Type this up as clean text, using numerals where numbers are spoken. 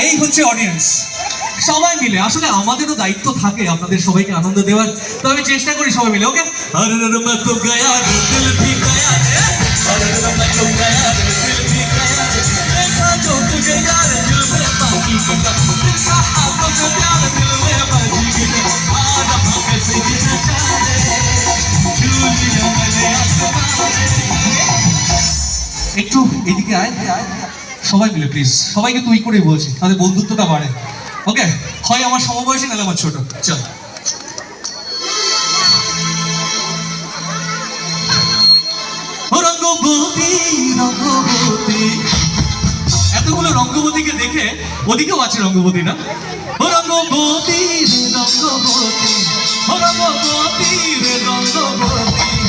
এই হচ্ছে অডিয়েন্স, সবাই মিলে। আসলে আমাদেরও দায়িত্ব থাকে আপনাদের সবাইকে আনন্দ দেওয়ার, তো আমি চেষ্টা করি সবাই মিলে। ওকে, একটু এদিকে আয় সবাই মিলে প্লিজ। সবাইকে তুই করে বলছি, তাদের বন্ধুত্বটা বাড়ে। ওকে, হয় আমার সমবয়সী নাহলে আমার ছোট। চল, রঙ্গবতী রঙ্গবতী, এতগুলো রঙ্গবতীকে দেখে ওদিকেও আছে রঙ্গবতী না? ও রঙ্গবতী রে রঙ্গবতী, ও রঙ্গবতী রে রঙ্গবতী।